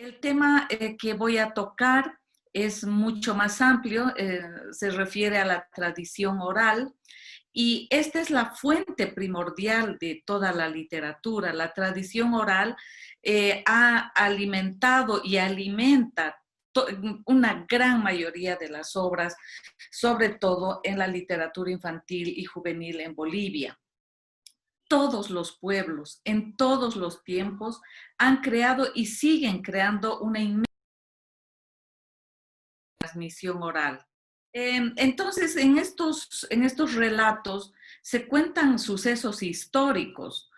El tema que voy a tocar es mucho más amplio, se refiere a la tradición oral y esta es la fuente primordial de toda la literatura. La tradición oral ha alimentado y alimenta una gran mayoría de las obras, sobre todo en la literatura infantil y juvenil en Bolivia. Todos los pueblos, en todos los tiempos, han creado y siguen creando una inmensa transmisión oral. Entonces, en estos relatos se cuentan sucesos históricos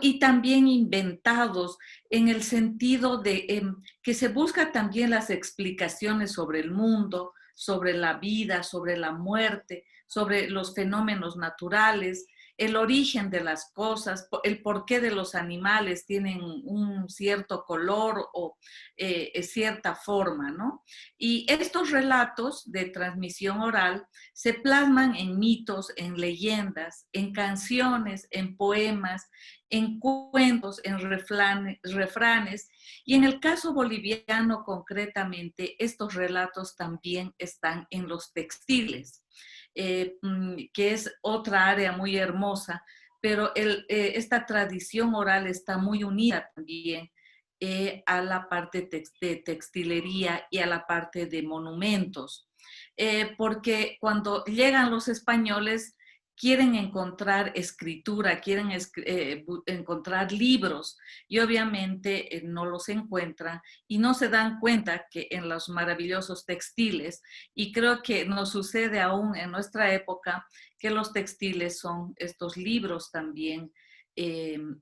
y también inventados en el sentido de que se busca también las explicaciones sobre el mundo, sobre la vida, sobre la muerte, sobre los fenómenos naturales, el origen de las cosas, el porqué de los animales tienen un cierto color o cierta forma, ¿no? Y estos relatos de transmisión oral se plasman en mitos, en leyendas, en canciones, en poemas, en cuentos, en refranes. Y en el caso boliviano concretamente, estos relatos también están en los textiles, que es otra área muy hermosa, pero esta tradición oral está muy unida también a la parte de textilería y a la parte de monumentos. Porque cuando llegan los españoles quieren encontrar escritura, quieren encontrar libros y obviamente no los encuentran y no se dan cuenta que en los maravillosos textiles, y creo que nos sucede aún en nuestra época, que los textiles son estos libros también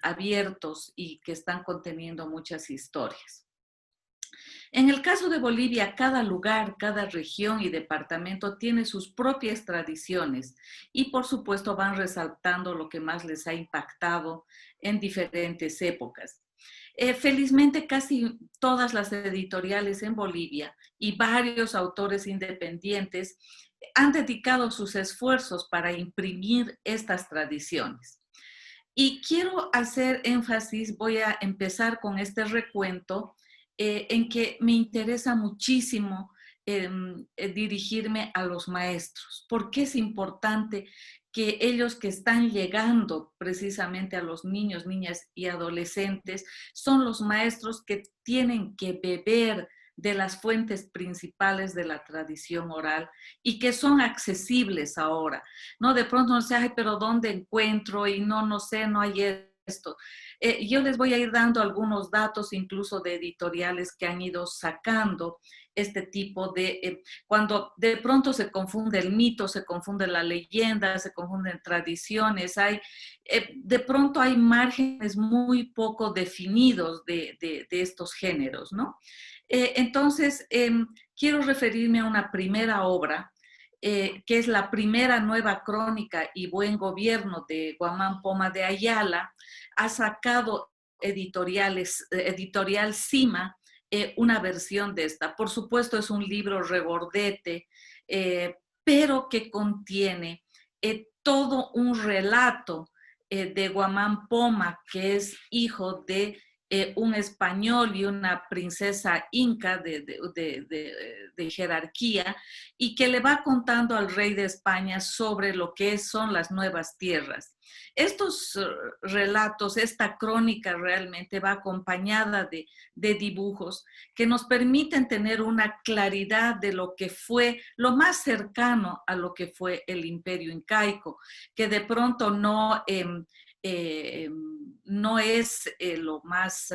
abiertos y que están conteniendo muchas historias. En el caso de Bolivia, cada lugar, cada región y departamento tiene sus propias tradiciones y por supuesto van resaltando lo que más les ha impactado en diferentes épocas. Felizmente casi todas las editoriales en Bolivia y varios autores independientes han dedicado sus esfuerzos para imprimir estas tradiciones. Y quiero hacer énfasis, voy a empezar con este recuento en que me interesa muchísimo dirigirme a los maestros. ¿Por qué es importante que ellos que están llegando precisamente a los niños, niñas y adolescentes son los maestros que tienen que beber de las fuentes principales de la tradición oral y que son accesibles ahora? No, de pronto no sé, ay, pero ¿dónde encuentro? Y no sé, no hay esto. Yo les voy a ir dando algunos datos incluso de editoriales que han ido sacando este tipo de, cuando de pronto se confunde el mito, se confunde la leyenda, se confunden tradiciones, de pronto hay márgenes muy poco definidos de estos géneros, ¿no? Entonces, quiero referirme a una primera obra que es la primera nueva crónica y buen gobierno de Guamán Poma de Ayala. Ha sacado editorial Cima una versión de esta. Por supuesto es un libro regordete, pero que contiene todo un relato de Guamán Poma, que es hijo de un español y una princesa inca de jerarquía, y que le va contando al rey de España sobre lo que son las nuevas tierras. Estos relatos, esta crónica realmente va acompañada de dibujos que nos permiten tener una claridad de lo que fue, lo más cercano a lo que fue el imperio incaico, que de pronto no es lo más,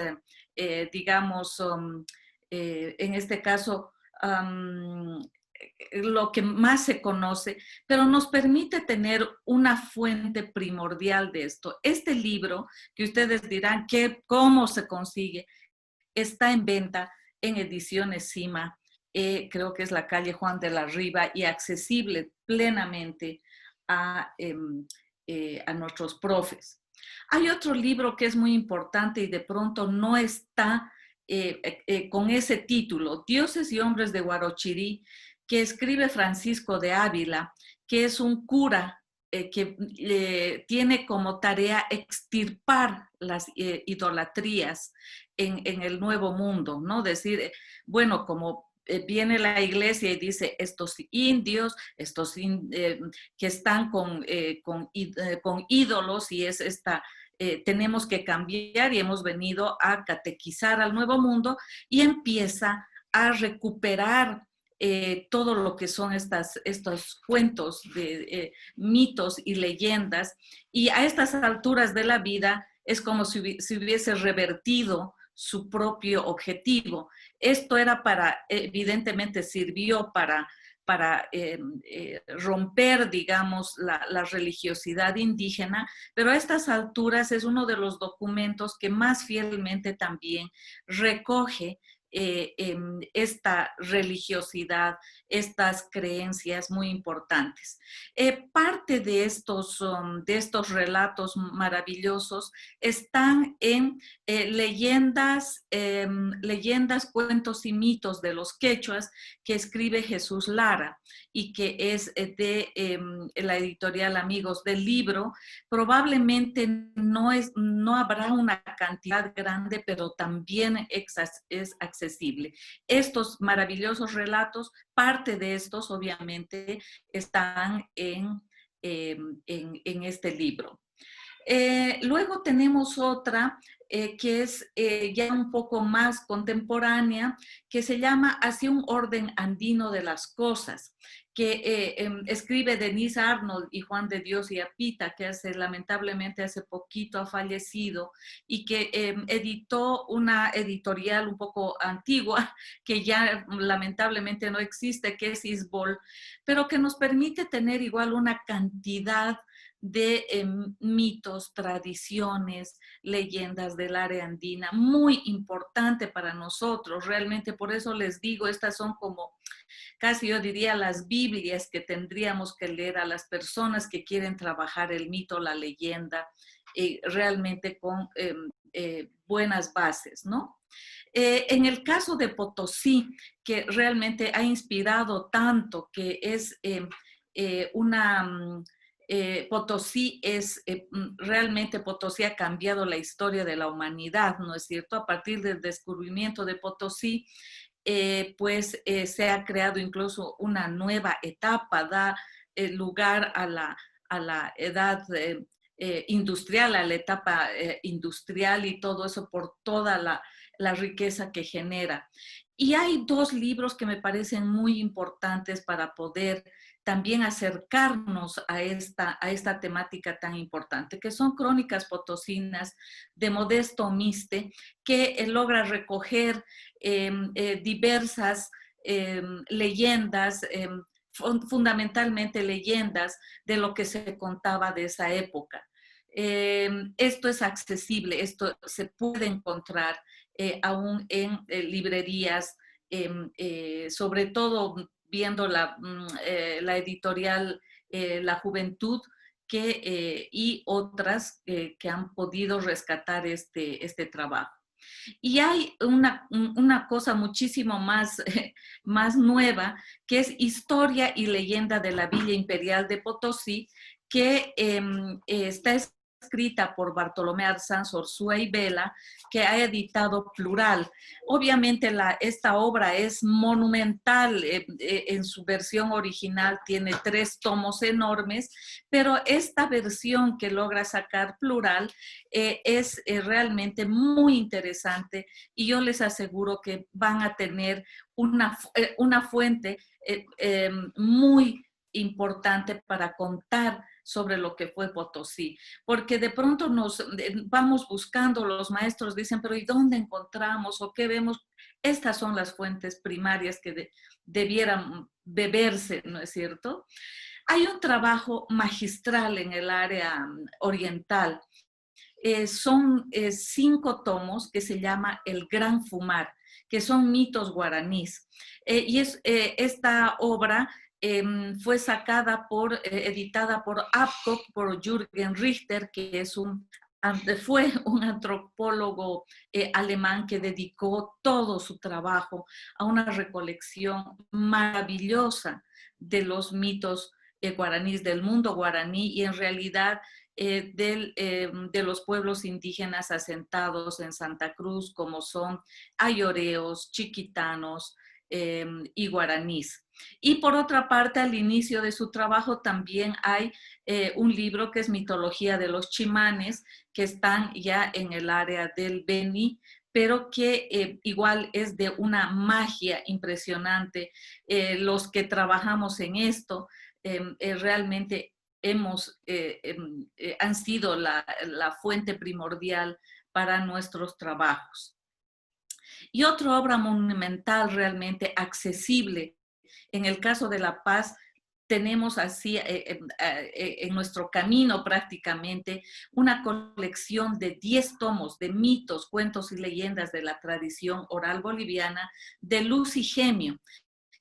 digamos, en este caso, lo que más se conoce, pero nos permite tener una fuente primordial de esto. Este libro, que ustedes dirán, ¿cómo se consigue? Está en venta en Ediciones Cima, creo que es la calle Juan de la Riva, y accesible plenamente a nuestros profes. Hay otro libro que es muy importante y de pronto no está con ese título, Dioses y Hombres de Huarochirí, que escribe Francisco de Ávila, que es un cura tiene como tarea extirpar las idolatrías en el Nuevo Mundo, ¿no? Decir, bueno, como viene la iglesia y dice, estos indios, que están con ídolos y es esta... tenemos que cambiar y hemos venido a catequizar al Nuevo Mundo y empieza a recuperar todo lo que son estos cuentos de mitos y leyendas, y a estas alturas de la vida es como si hubiese revertido su propio objetivo. Esto era evidentemente sirvió para romper, digamos, la religiosidad indígena, pero a estas alturas es uno de los documentos que más fielmente también recoge esta religiosidad, estas creencias muy importantes. Parte de estos relatos maravillosos están en leyendas, cuentos y mitos de los quechuas que escribe Jesús Lara y que es de la editorial Amigos del Libro. Probablemente no habrá una cantidad grande, pero también es accesible. Estos maravillosos relatos, parte de estos obviamente están en este libro. Luego tenemos otra que es ya un poco más contemporánea, que se llama Hacia un orden andino de las cosas, que escribe Denise Arnold y Juan de Dios y Apita, que lamentablemente hace poquito ha fallecido, y que editó una editorial un poco antigua, que ya lamentablemente no existe, que es Isbol, pero que nos permite tener igual una cantidad de mitos, tradiciones, leyendas del área andina, muy importante para nosotros, realmente. Por eso les digo, estas son como casi yo diría las Biblias que tendríamos que leer a las personas que quieren trabajar el mito, la leyenda, realmente con buenas bases, ¿no? En el caso de Potosí, que realmente ha inspirado tanto, que es una... Potosí realmente Potosí ha cambiado la historia de la humanidad, ¿no es cierto? A partir del descubrimiento de Potosí, se ha creado incluso una nueva etapa, da lugar a la edad industrial, a la etapa industrial y todo eso por toda la riqueza que genera. Y hay dos libros que me parecen muy importantes para poder también acercarnos a esta temática tan importante, que son Crónicas Potosinas de Modesto Miste, que logra recoger diversas leyendas, fundamentalmente leyendas de lo que se contaba de esa época. Esto es accesible, esto se puede encontrar aún en librerías, sobre todo viendo la editorial La Juventud, y otras que han podido rescatar este trabajo. Y hay una cosa muchísimo más nueva, que es Historia y Leyenda de la Villa Imperial de Potosí, que está escrita por Bartolomé Arzán Zorzúa y Vela, que ha editado Plural. Obviamente esta obra es monumental, en su versión original tiene 3 tomos enormes, pero esta versión que logra sacar Plural es realmente muy interesante, y yo les aseguro que van a tener una fuente muy importante para contar sobre lo que fue Potosí, porque de pronto nos vamos buscando, los maestros dicen, pero ¿y dónde encontramos o qué vemos? Estas son las fuentes primarias que debieran beberse, ¿no es cierto? Hay un trabajo magistral en el área oriental. Son 5 tomos que se llama El Gran Fumar, que son mitos guaraníes. Esta obra fue editada por Apcock, por Jürgen Richter, que fue un antropólogo alemán que dedicó todo su trabajo a una recolección maravillosa de los mitos guaraníes del mundo guaraní y en realidad de los pueblos indígenas asentados en Santa Cruz, como son ayoreos, chiquitanos y guaraníes. Y por otra parte, al inicio de su trabajo también hay un libro que es Mitología de los Chimanes, que están ya en el área del Beni, pero que igual es de una magia impresionante. Los que trabajamos en esto realmente han sido la fuente primordial para nuestros trabajos. Y otra obra monumental realmente accesible, en el caso de La Paz, tenemos así en nuestro camino prácticamente una colección de 10 tomos de mitos, cuentos y leyendas de la tradición oral boliviana de Luz y Gemio,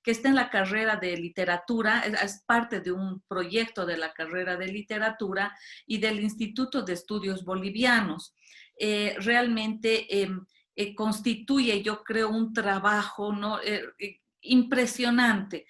que está en la carrera de literatura, es parte de un proyecto de la carrera de literatura y del Instituto de Estudios Bolivianos. Realmente constituye, yo creo, un trabajo, ¿no? Impresionante.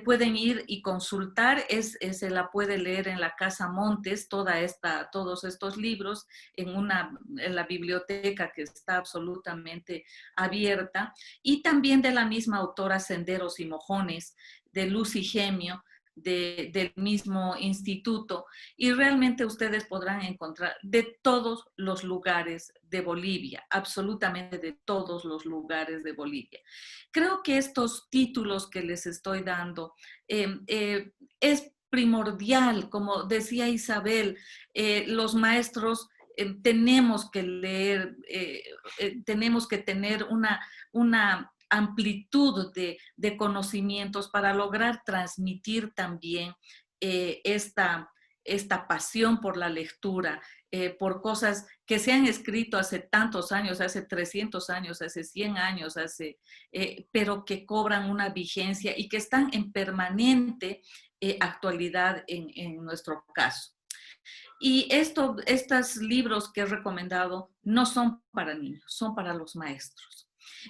Pueden ir y consultar, se la puede leer en la Casa Montes, todos estos libros en la biblioteca que está absolutamente abierta, y también de la misma autora Senderos y Mojones, de Luz y Gemio, del mismo instituto, y realmente ustedes podrán encontrar de todos los lugares de Bolivia, absolutamente de todos los lugares de Bolivia. Creo que estos títulos que les estoy dando es primordial, como decía Isabel, los maestros tenemos que leer, tenemos que tener una amplitud de conocimientos para lograr transmitir también esta pasión por la lectura, por cosas que se han escrito hace tantos años, hace 300 años, hace 100 años, pero que cobran una vigencia y que están en permanente actualidad en nuestro caso. Y estos libros que he recomendado no son para niños, son para los maestros.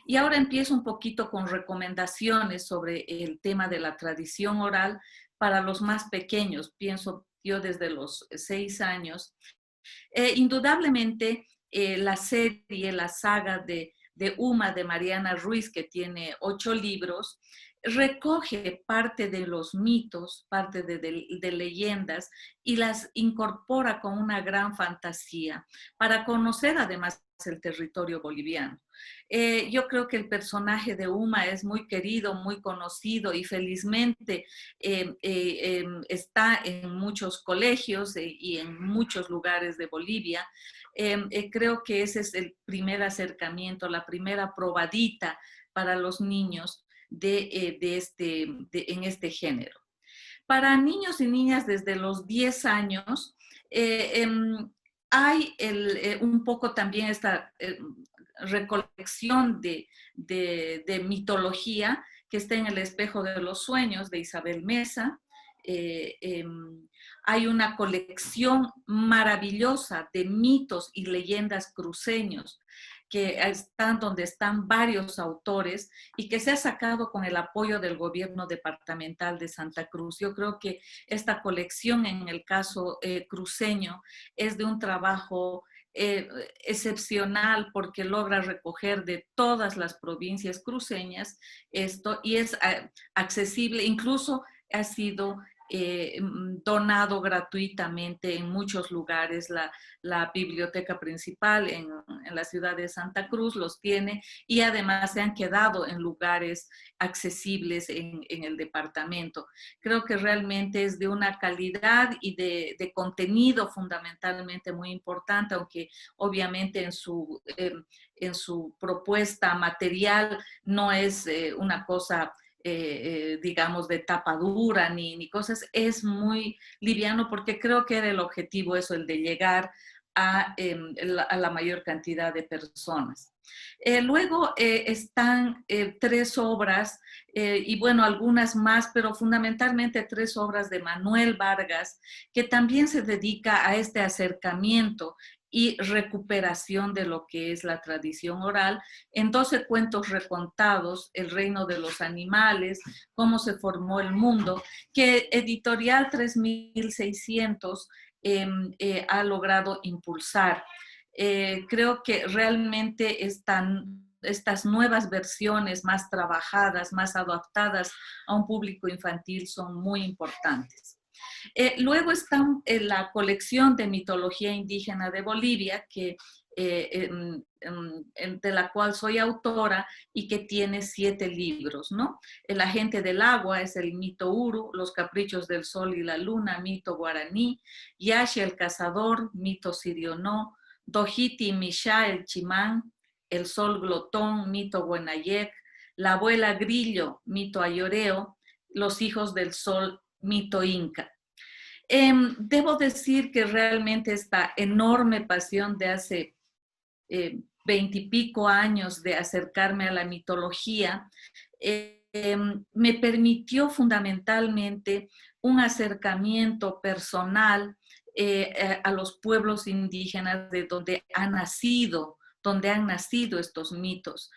Y ahora empiezo un poquito con recomendaciones sobre el tema de la tradición oral para los más pequeños, pienso yo desde los 6 años. Indudablemente, la serie, la saga de Uma de Mariana Ruiz, que tiene 8 libros, recoge parte de los mitos, parte de leyendas y las incorpora con una gran fantasía para conocer además el territorio boliviano. Yo creo que el personaje de Uma es muy querido, muy conocido y felizmente está en muchos colegios y en muchos lugares de Bolivia. Creo que ese es el primer acercamiento, la primera probadita para los niños en este género. Para niños y niñas desde los 10 años, hay un poco también esta recolección de mitología que está en El espejo de los sueños de Isabel Mesa. Hay una colección maravillosa de mitos y leyendas cruceños que están donde están varios autores y que se ha sacado con el apoyo del gobierno departamental de Santa Cruz. Yo creo que esta colección en el caso cruceño es de un trabajo excepcional porque logra recoger de todas las provincias cruceñas esto y es accesible, incluso ha sido donado gratuitamente en muchos lugares. La biblioteca principal en la ciudad de Santa Cruz los tiene y además se han quedado en lugares accesibles en el departamento. Creo que realmente es de una calidad y de contenido fundamentalmente muy importante, aunque obviamente en su propuesta material no es una cosa digamos, de tapa dura ni cosas, es muy liviano porque creo que era el objetivo eso, el de llegar a la mayor cantidad de personas. Luego están 3 obras, y bueno, algunas más, pero fundamentalmente 3 obras de Manuel Vargas, que también se dedica a este acercamiento y recuperación de lo que es la tradición oral en 12 cuentos recontados, El reino de los animales, Cómo se formó el mundo, que Editorial 3600 ha logrado impulsar. Creo que realmente estas nuevas versiones más trabajadas, más adaptadas a un público infantil son muy importantes. Luego está la colección de mitología indígena de Bolivia, de la cual soy autora y que tiene 7 libros, ¿no? El agente del agua es el mito Uru, Los caprichos del sol y la luna, mito guaraní, Yashi el cazador, mito sirionó, Dojiti Misha el chimán, el sol glotón, mito guenayec, la abuela grillo, mito ayoreo, los hijos del sol, mito inca. Debo decir que realmente esta enorme pasión de hace 20 y pico años de acercarme a la mitología me permitió fundamentalmente un acercamiento personal a los pueblos indígenas de donde han nacido estos mitos.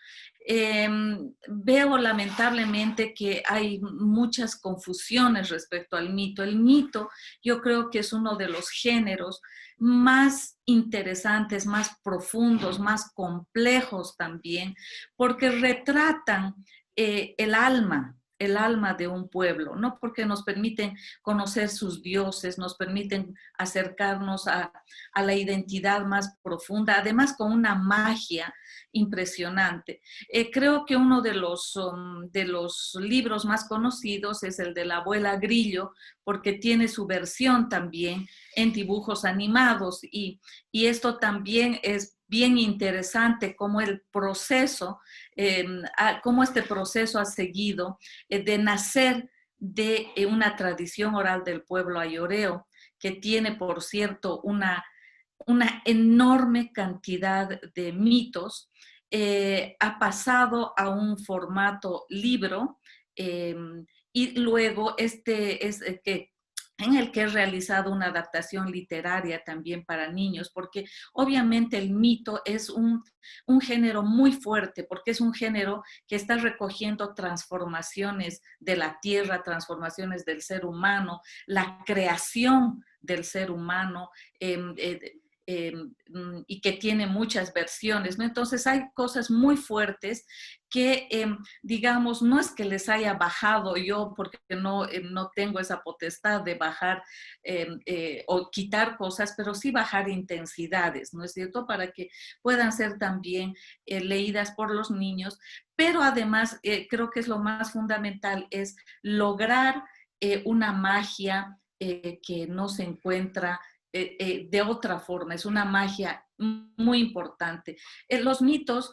Veo lamentablemente que hay muchas confusiones respecto al mito. El mito yo creo que es uno de los géneros más interesantes, más profundos, más complejos también, porque retratan el alma de un pueblo, ¿no? Porque nos permiten conocer sus dioses, nos permiten acercarnos a la identidad más profunda, además con una magia impresionante. Creo que uno de los libros más conocidos es el de la abuela Grillo, porque tiene su versión también en dibujos animados y esto también es bien interesante cómo el proceso, cómo este proceso ha seguido de nacer de una tradición oral del pueblo ayoreo, que tiene, por cierto, una enorme cantidad de mitos, ha pasado a un formato libro y luego en el que he realizado una adaptación literaria también para niños, porque obviamente el mito es un género muy fuerte, porque es un género que está recogiendo transformaciones de la tierra, transformaciones del ser humano, la creación del ser humano, y que tiene muchas versiones, ¿no? Entonces hay cosas muy fuertes que, digamos, no es que les haya bajado yo, porque no tengo esa potestad de bajar o quitar cosas, pero sí bajar intensidades, ¿no es cierto? Para que puedan ser también leídas por los niños, pero además creo que es lo más fundamental, es lograr una magia que no se encuentra de otra forma, es una magia muy importante. Los mitos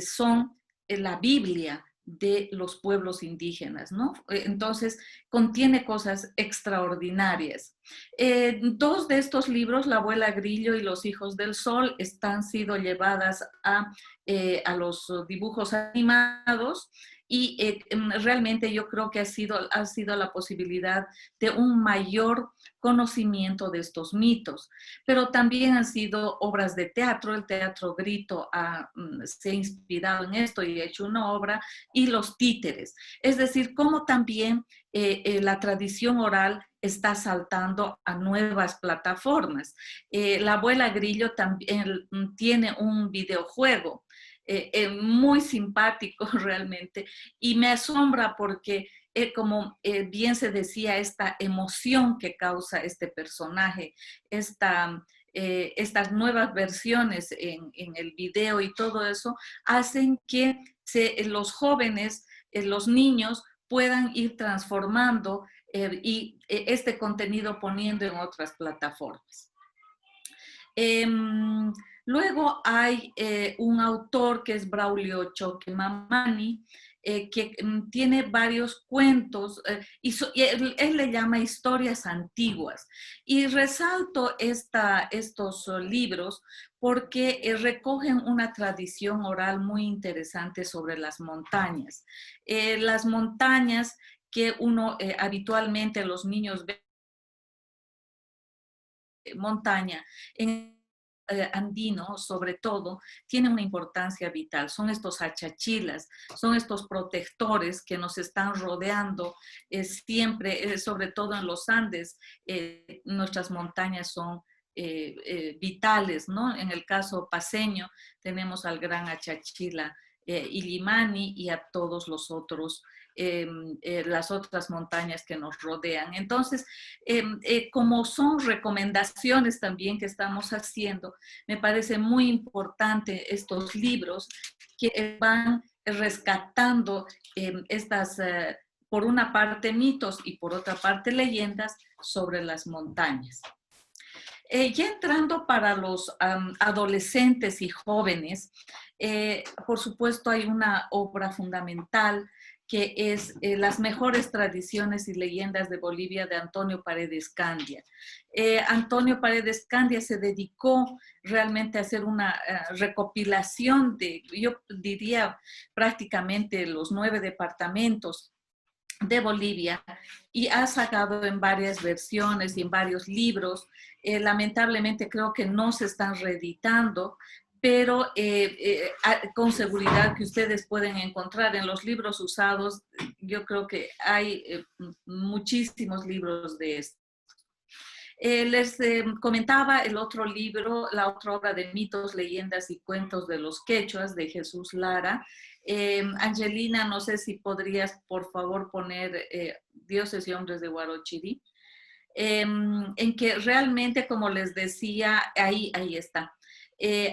son la Biblia de los pueblos indígenas, ¿no? Entonces, contiene cosas extraordinarias. 2 de estos libros, La abuela Grillo y Los hijos del sol, han sido llevadas a los dibujos animados y realmente yo creo que ha sido la posibilidad de un mayor conocimiento de estos mitos, pero también han sido obras de teatro. El Teatro Grito se ha inspirado en esto y ha hecho una obra, y los títeres, es decir, cómo también la tradición oral está saltando a nuevas plataformas. La abuela Grillo también tiene un videojuego muy simpático realmente, y me asombra porque como bien se decía, esta emoción que causa este personaje, estas nuevas versiones en el video y todo eso, hacen que los jóvenes, los niños, puedan ir transformando este contenido poniendo en otras plataformas. Luego hay un autor que es Braulio Choquemamani, que tiene varios cuentos y él le llama historias antiguas. Y resalto estos libros porque recogen una tradición oral muy interesante sobre las montañas. Las montañas que habitualmente los niños ven montaña. En andino, sobre todo, tiene una importancia vital. Son estos achachilas, son estos protectores que nos están rodeando siempre, sobre todo en los Andes. Nuestras montañas son vitales, ¿no? En el caso paceño tenemos al gran Achachila Illimani y a todos los otros, las otras montañas que nos rodean. Entonces, como son recomendaciones también que estamos haciendo, me parece muy importante estos libros que van rescatando estas, por una parte, mitos y por otra parte, leyendas sobre las montañas. Ya entrando para los adolescentes y jóvenes, por supuesto hay una obra fundamental que es Las mejores tradiciones y leyendas de Bolivia de Antonio Paredes Candia. Antonio Paredes Candia se dedicó realmente a hacer una recopilación de, yo diría, prácticamente los 9 departamentos de Bolivia y ha sacado en varias versiones y en varios libros. Lamentablemente creo que no se están reeditando, pero con seguridad que ustedes pueden encontrar en los libros usados. Yo creo que hay muchísimos libros de esto. Les comentaba el otro libro, la otra obra de mitos, leyendas y cuentos de los quechuas de Jesús Lara. Angelina, no sé si podrías por favor poner Dioses y Hombres de Huarochirí, en que realmente, como les decía, ahí está.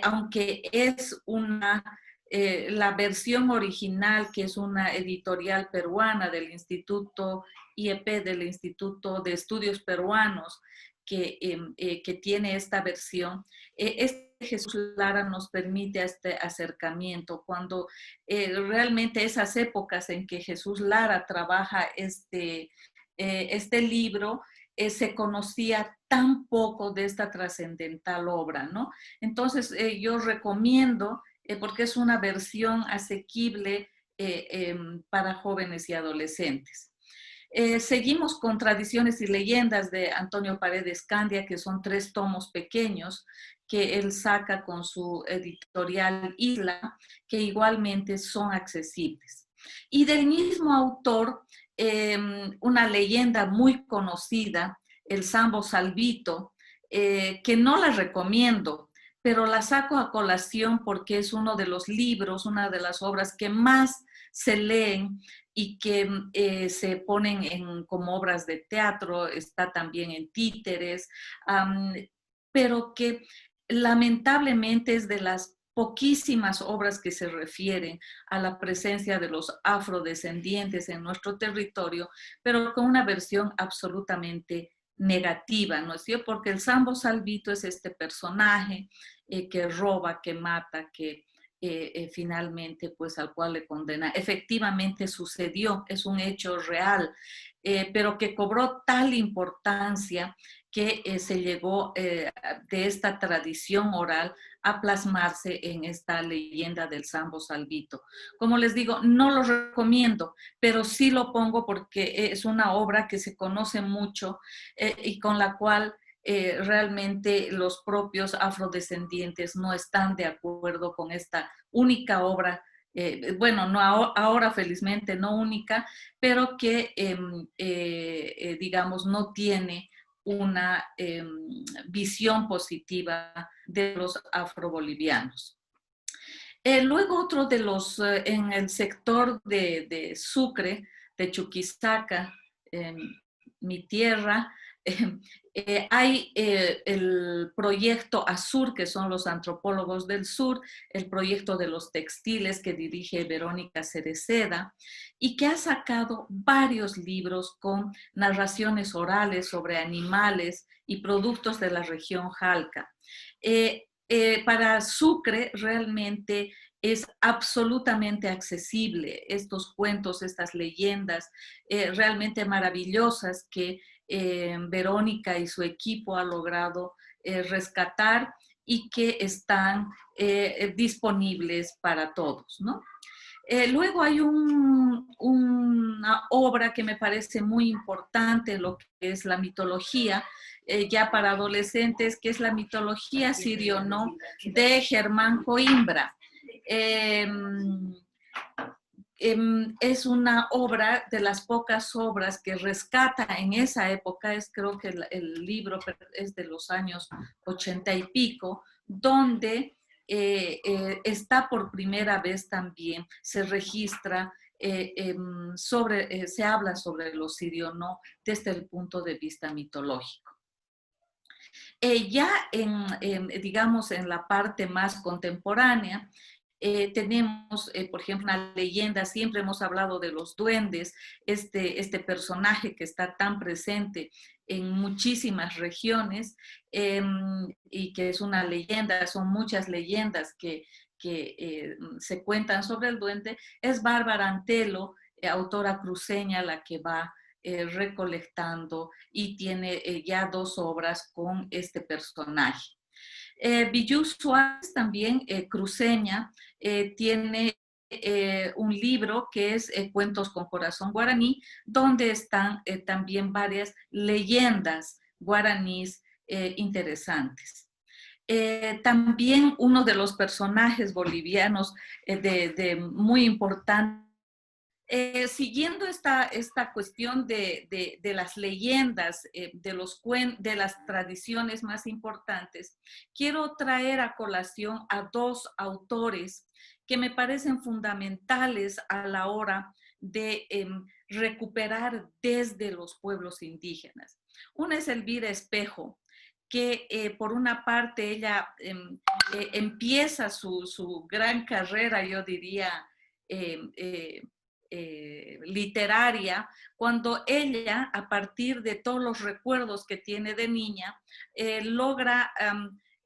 Aunque es la versión original, que es una editorial peruana del Instituto IEP, del Instituto de Estudios Peruanos, que tiene esta versión, Jesús Lara nos permite este acercamiento, cuando realmente esas épocas en que Jesús Lara trabaja este libro, se conocía tan poco de esta trascendental obra, ¿no? Entonces yo recomiendo, porque es una versión asequible para jóvenes y adolescentes. Seguimos con Tradiciones y Leyendas de Antonio Paredes Candia, que son 3 tomos pequeños que él saca con su editorial Isla, que igualmente son accesibles. Y del mismo autor, una leyenda muy conocida, el Sambo Salvito, que no la recomiendo, pero la saco a colación porque es uno de los libros, una de las obras que más se leen y que se ponen como obras de teatro, está también en títeres, pero que lamentablemente es de las poquísimas obras que se refieren a la presencia de los afrodescendientes en nuestro territorio, pero con una versión absolutamente negativa, ¿no es cierto? Porque el Sambo Salvito es este personaje que roba, que mata, que finalmente pues al cual le condena. Efectivamente sucedió, es un hecho real, pero que cobró tal importancia que se llegó de esta tradición oral a plasmarse en esta leyenda del Sambo Salvito. Como les digo, no lo recomiendo, pero sí lo pongo porque es una obra que se conoce mucho y con la cual realmente los propios afrodescendientes no están de acuerdo con esta única obra, bueno, no ahora felizmente no única, pero que digamos no tiene una visión positiva de los afrobolivianos. Luego otro de los, en el sector de Sucre, de Chuquisaca, mi tierra, hay el proyecto ASUR, que son los antropólogos del sur, el proyecto de los textiles que dirige Verónica Cereceda y que ha sacado varios libros con narraciones orales sobre animales y productos de la región Jalca. Para Sucre realmente es absolutamente accesible estos cuentos, estas leyendas realmente maravillosas que Verónica y su equipo ha logrado rescatar y que están disponibles para todos, ¿no? Luego hay una obra que me parece muy importante, lo que es la mitología, ya para adolescentes, que es la mitología sirio-no de Germán Coimbra. Eh, es una obra de las pocas obras que rescata en esa época, es creo que el libro es de los años 80 y pico, donde está por primera vez también, se registra se habla sobre los sirio-no desde el punto de vista mitológico. Ya digamos, en la parte más contemporánea, tenemos, por ejemplo, una leyenda, siempre hemos hablado de los duendes, este personaje que está tan presente en muchísimas regiones y que es una leyenda, son muchas leyendas que se cuentan sobre el duende, es Bárbara Antelo, autora cruceña, la que va recolectando y tiene ya 2 obras con este personaje. Villú Suárez, también cruceña, tiene un libro que es Cuentos con Corazón Guaraní, donde están también varias leyendas guaraníes interesantes. También uno de los personajes bolivianos muy importante. Siguiendo esta cuestión de las leyendas, de las tradiciones más importantes, quiero traer a colación a 2 autores que me parecen fundamentales a la hora de recuperar desde los pueblos indígenas. Una es Elvira Espejo, que por una parte ella empieza su gran carrera, yo diría, literaria, cuando ella, a partir de todos los recuerdos que tiene de niña, logra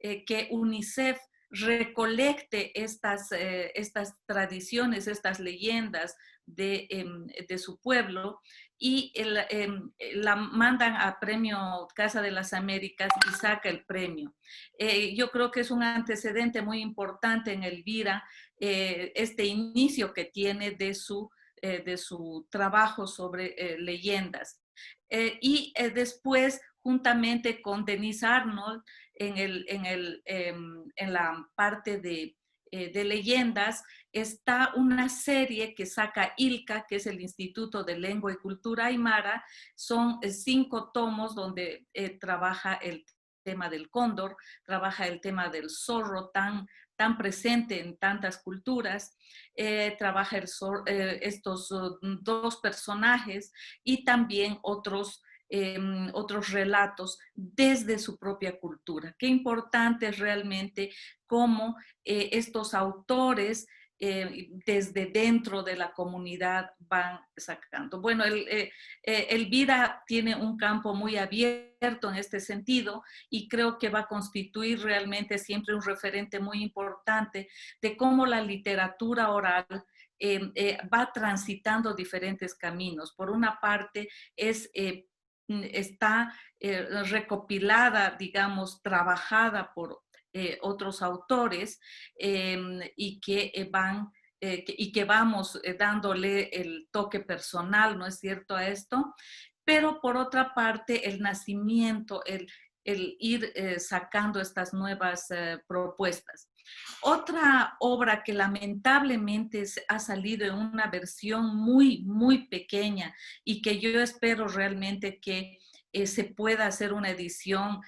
que UNICEF recolecte estas tradiciones, estas leyendas de su pueblo y la mandan a Premio Casa de las Américas y saca el premio. Yo creo que es un antecedente muy importante en Elvira, este inicio que tiene de su trabajo sobre leyendas. Y después, juntamente con Denise Arnold, en la parte de leyendas, está una serie que saca ILCA, que es el Instituto de Lengua y Cultura Aymara. Son 5 tomos donde trabaja el tema del cóndor, trabaja el tema del zorro tan presente en tantas culturas, trabaja estos 2 personajes y también otros relatos desde su propia cultura. Qué importante es realmente cómo estos autores desde dentro de la comunidad van sacando. Bueno, Elvira tiene un campo muy abierto en este sentido y creo que va a constituir realmente siempre un referente muy importante de cómo la literatura oral va transitando diferentes caminos. Por una parte, está recopilada, digamos, trabajada por otros autores y que vamos dándole el toque personal, ¿no es cierto?, a esto. Pero por otra parte, el nacimiento, el ir sacando estas nuevas propuestas. Otra obra que lamentablemente ha salido en una versión muy, muy pequeña y que yo espero realmente que se pueda hacer una edición,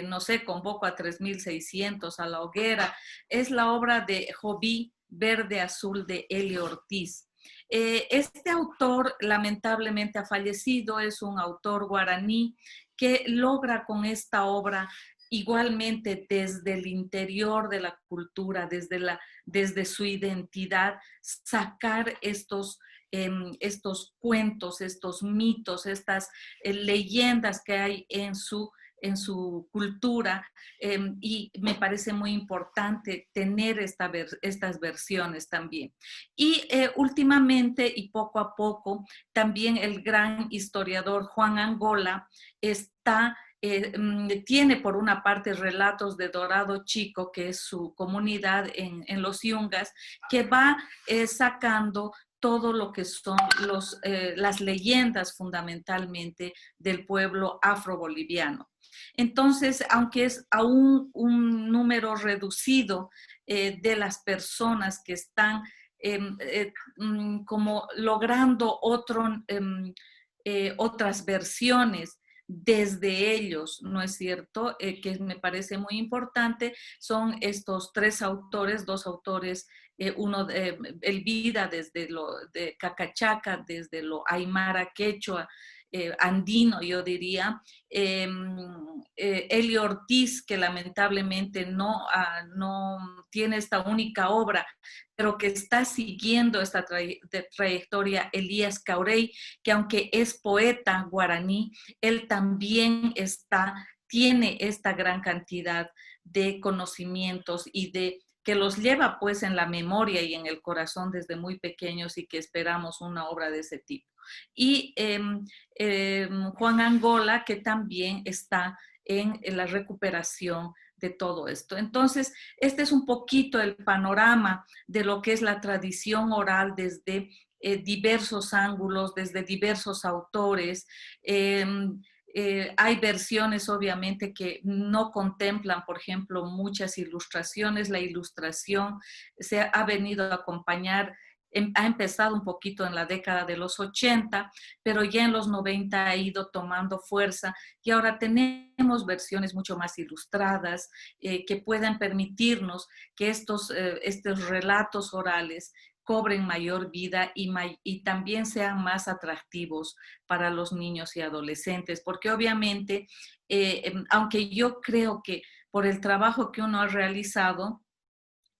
no sé, convoco a 3.600 a la hoguera, es la obra de Jobí Verde Azul de Elio Ortiz. Este autor lamentablemente ha fallecido, es un autor guaraní que logra con esta obra igualmente desde el interior de la cultura, desde su identidad, sacar estos cuentos, estos mitos, estas leyendas que hay en su cultura y me parece muy importante tener estas versiones también. Y últimamente y poco a poco, también el gran historiador Juan Angola está tiene por una parte relatos de Dorado Chico, que es su comunidad en los Yungas, que va sacando todo lo que son las leyendas fundamentalmente del pueblo afroboliviano. Entonces, aunque es aún un número reducido de las personas que están como logrando otras versiones desde ellos, ¿no es cierto? Que me parece muy importante, son estos tres autores, dos autores, uno de Elvira desde lo de Cacachaca, desde lo aymara quechua, andino, yo diría, Elio Ortiz, que lamentablemente no tiene esta única obra, pero que está siguiendo esta trayectoria, Elías Caurey, que aunque es poeta guaraní, él también tiene esta gran cantidad de conocimientos y de que los lleva pues en la memoria y en el corazón desde muy pequeños y que esperamos una obra de ese tipo. Y Juan Angola, que también está en la recuperación de todo esto. Entonces, este es un poquito el panorama de lo que es la tradición oral desde diversos ángulos, desde diversos autores. Hay versiones, obviamente, que no contemplan, por ejemplo, muchas ilustraciones. La ilustración se ha venido a acompañar, ha empezado un poquito en la década de los 80, pero ya en los 90 ha ido tomando fuerza y ahora tenemos versiones mucho más ilustradas que puedan permitirnos que estos relatos orales cobren mayor vida y también sean más atractivos para los niños y adolescentes, porque obviamente, aunque yo creo que por el trabajo que uno ha realizado,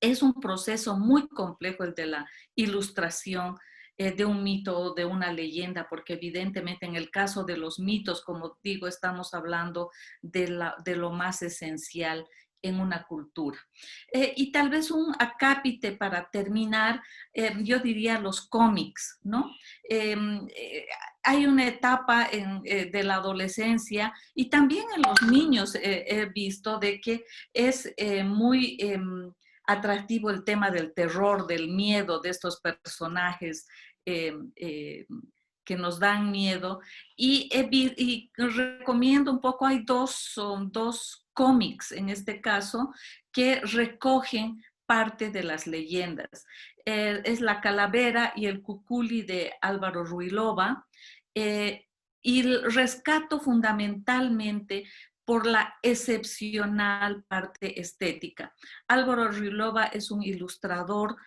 es un proceso muy complejo el de la ilustración de un mito o de una leyenda, porque evidentemente en el caso de los mitos, como digo, estamos hablando de lo más esencial en una cultura. Y tal vez un acápite para terminar, yo diría los cómics, ¿no? Hay una etapa de la adolescencia y también en los niños he visto de que es muy atractivo el tema del terror, del miedo de estos personajes eh, eh, que nos dan miedo. Y recomiendo un poco, son dos cómics en este caso que recogen parte de las leyendas. Es La Calavera y el Cuculi de Álvaro Ruilova. Eh, y rescato fundamentalmente por la excepcional parte estética. Álvaro Ruilova es un ilustrador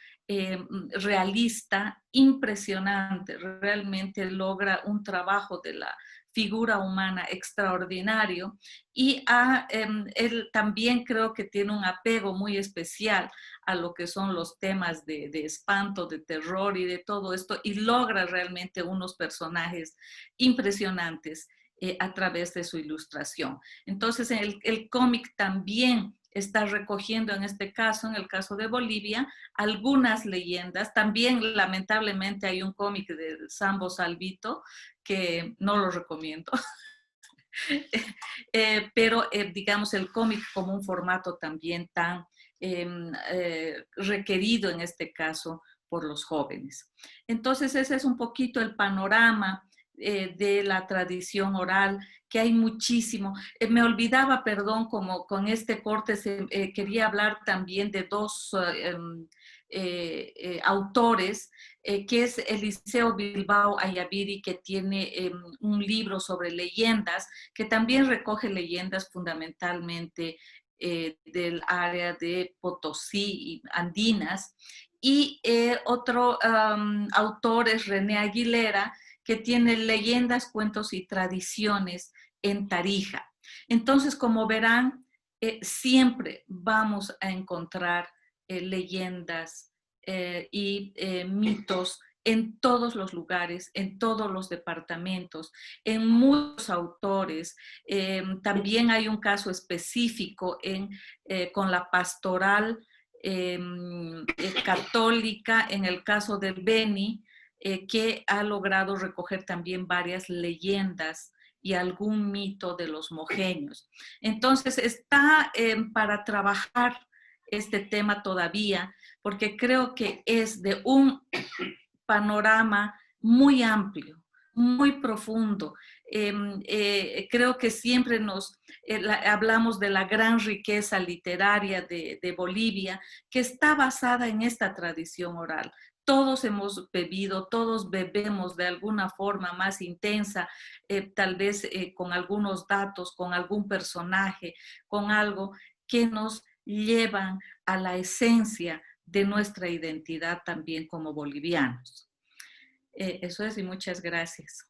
realista impresionante, realmente logra un trabajo de la figura humana extraordinario y él también creo que tiene un apego muy especial a lo que son los temas de espanto, de terror y de todo esto y logra realmente unos personajes impresionantes a través de su ilustración. Entonces, el cómic también está recogiendo en este caso, en el caso de Bolivia, algunas leyendas. También, lamentablemente, hay un cómic de Sambo Salvito que no lo recomiendo. Pero, digamos, el cómic como un formato también tan requerido en este caso por los jóvenes. Entonces, ese es un poquito el panorama de la tradición oral, que hay muchísimo. Me olvidaba, perdón, como con este corte quería hablar también de dos autores, que es Eliseo Bilbao Ayaviri, que tiene un libro sobre leyendas, que también recoge leyendas fundamentalmente del área de Potosí y andinas. Y otro autor es René Aguilera, que tiene leyendas, cuentos y tradiciones en Tarija. Entonces, como verán, siempre vamos a encontrar leyendas y mitos en todos los lugares, en todos los departamentos, en muchos autores. También hay un caso específico con la pastoral católica, en el caso del Beni, que ha logrado recoger también varias leyendas y algún mito de los mojeños. Entonces está para trabajar este tema todavía, porque creo que es de un panorama muy amplio, muy profundo. Creo que siempre hablamos de la gran riqueza literaria de Bolivia, que está basada en esta tradición oral. Todos hemos bebido, todos bebemos de alguna forma más intensa, tal vez con algunos datos, con algún personaje, con algo que nos llevan a la esencia de nuestra identidad también como bolivianos. Eso es y muchas gracias.